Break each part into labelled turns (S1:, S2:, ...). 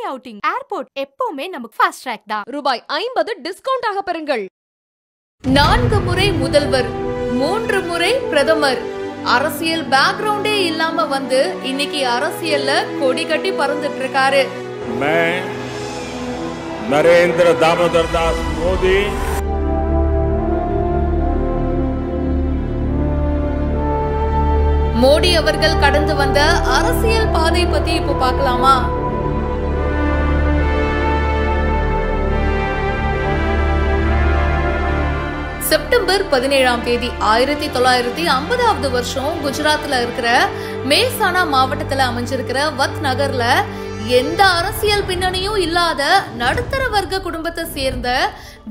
S1: Family outing airport எப்பவுமே நமக்கு fast track தான்.
S2: ரூபாய் 50 டிஸ்கவுண்ட் ஆக பெறுங்கள்.
S3: 4 முறை முதல்வர், 3 முறை பிரதமர், அரசியல் பேக்ரவுண்டே இல்லாம வந்து இன்னைக்கு அரசியல்ல கொடி கட்டி பறந்துட்டு இருக்காரு.
S4: नरेंद्र दामोदर दास मोदी
S3: மோடி அவர்கள் கடந்து வந்த அரசியல் பாதை பத்தி இப்போ பார்க்கலாமா? செப்டம்பர் 17ஆம் தேதி 1950வது வருஷம் குஜராத்ல இருக்கிற மேசானா மாவட்டத்துல அமைஞ்சிருக்கிற வத் நகர்ல எந்த அரசியல் பின்னணியும் இல்லாத நடுத்தர வர்க்க குடும்பத்தை சேர்ந்த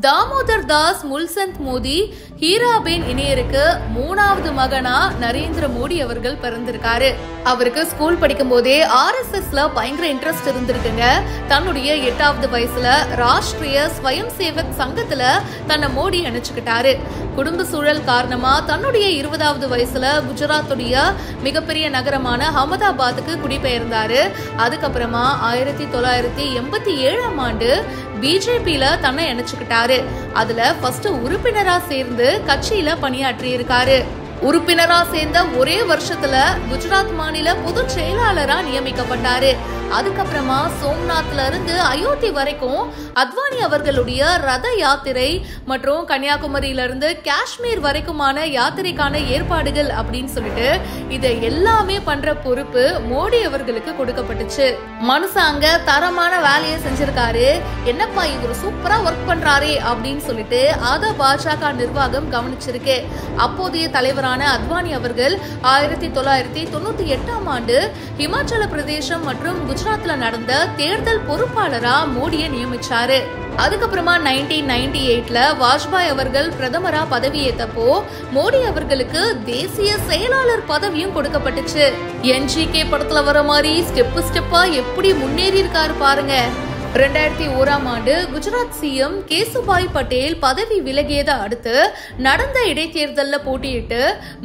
S3: தாமோதர் தாஸ் முல்சந்த் மோடி ஹீராபேன் இணையருக்கு 3வது மகனா நரேந்திர மோடி அவர்கள் பிறந்திருக்காரு. அவருக்கு ஸ்கூல் படிக்கும் போதே RSSல பயங்கர இன்ட்ரெஸ்ட் இருந்திருக்குங்க. தன்னுடைய 8வது வயசுல ராஷ்டிரிய ஸ்வயம் சேவக் சங்கத்துல தன்னை மோடி அணைச்சுக்கிட்டாரு. குடும்ப சூழல் காரணமா தன்னுடைய 20வது வயசுல குஜராத்துடைய மிகப்பெரிய நகரமான அகமதாபாத்துக்கு குடிபெயர்ந்தாரு. அதுக்கப்புறமா 1987ஆம் ஆண்டு பிஜேபியில தன்னை இணைச்சுக்கிட்டாரு. அதுல ஃபர்ஸ்ட் உறுப்பினரா சேர்ந்து கட்சியில பணியாற்றி இருக்காரு. உறுப்பினரா சேர்ந்த ஒரே வருஷத்துல குஜராத் மாநில பொதுச் செயலாளரா நியமிக்கப்பட்டாரு. அதுக்கப்புறமா சோம்நாத்ல இருந்து அயோத்தி வரைக்கும் அத்வானி அவர்களுடைய ரத யாத்திரை மற்றும் கன்னியாகுமரியில இருந்து காஷ்மீர் வரைக்குமான யாத்திரைக்கான ஏற்பாடுகள் அப்படின்னு சொல்லிட்டு இதை எல்லாமே பண்ற பொறுப்பு மோடி அவர்களுக்கு கொடுக்கப்பட்டுச்சு. மனுஷாங்க தரமான வேலையை செஞ்சிருக்காரு, என்னப்பா இவர் சூப்பரா ஒர்க் பண்றாரே அப்படின்னு சொல்லிட்டு அத பாஜக நிர்வாகம் கவனிச்சிருக்கு. அப்போதைய தலைவரான அத்வானி அவர்கள் 1998ஆம் ஆண்டு ஹிமாச்சல பிரதேசம் மற்றும் குஜராத்ல நடந்த தேர்தல் பொறுப்பாளரா மோடியை நியமிச்சாரு. அதுக்கப்புறமா 1998ல வாஜ்பாய் அவர்கள் பிரதமரா பதவியேற்றப்போ மோடி அவர்களுக்கு தேசிய செயலாளர் பதவியும் கொடுக்கப்பட்டுச்சு. NGK படத்துல வர மாதிரி ஸ்டெப்பா எப்படி முன்னேறி இருக்காரு பாருங்க. 2001ஆம் ஆண்டு குஜராத் சிஎம் கேசுபாய் பட்டேல் பதவி விலகியதை அடுத்து நடந்த இடைத்தேர்தல்ல போட்டியிட்டு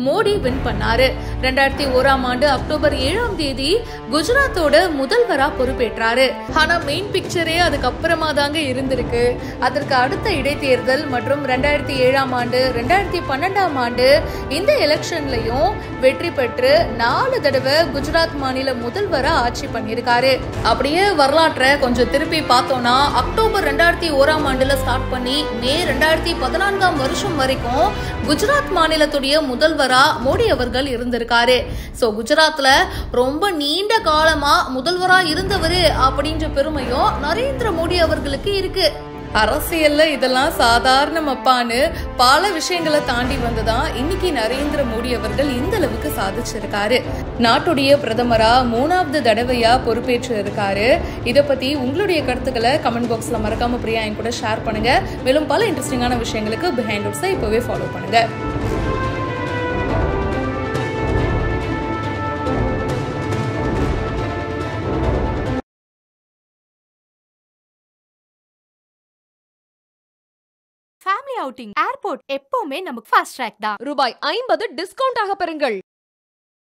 S3: மோடி வின் பண்ணாரு. 2001ஆம் ஆண்டு அக்டோபர் 7ஆம் தேதி குஜராத்தோட முதல்வரா பொறுப்பேற்றாரு. ஆனா மெயின் பிக்சரே அதுக்கப்புறமா தாங்க இருந்திருக்கு. அதற்கு அடுத்த இடைத்தேர்தல் மற்றும் 2007ஆம் ஆண்டு 2012ஆம் ஆண்டு இந்த எலெக்ஷன்லயும் வெற்றி பெற்று 4 தடவை குஜராத் மாநில முதல்வரா ஆட்சி பண்ணியிருக்காரு. அப்படியே வரலாற்றை கொஞ்சம் திருப்பி பார்த்தோம்னா அக்டோபர் 2001ஆம் ஆண்டுல ஸ்டார்ட் பண்ணி மே 2014ஆம் வருஷம் வரைக்கும் குஜராத் மாநிலத்துடைய முதல்வரா மோடி அவர்கள் இருந்திருக்காரு. சோ குஜராத்ல ரொம்ப நீண்ட காலமா முதல்வரா இருந்தவரு அப்படின்ற பெருமையும் நரேந்திர மோடி அவர்களுக்கு இருக்கு. அரசியல்ல இதெல்லாம் சாதாரணமாப்பான்னு பல விஷயங்களை தாண்டி வந்துதான் இன்னைக்கு நரேந்திர மோடி அவர்கள் இந்த அளவுக்கு சாதிச்சிருக்காரு. நாட்டுடைய பிரதமரா 3வது தடவையா பொறுப்பேற்று இருக்காரு. இத பத்தி உங்களுடைய கருத்துக்களை கமெண்ட் பாக்ஸ்ல மறக்காம பிரியா என் கூட ஷேர் பண்ணுங்க. மேலும் பல இன்ட்ரெஸ்டிங்கான விஷயங்களுக்கு பிஹைண்ட் ரூட்ஸை இப்பவே ஃபாலோ பண்ணுங்க.
S1: ஃபேமிலி அவுட்டிங் ஏர்போர்ட் எப்பவுமே நமக்கு ஃபாஸ்ட் ட்ராக் தான்.
S2: ரூபாய் 50 டிஸ்கவுண்ட் ஆக பெறுங்கள்.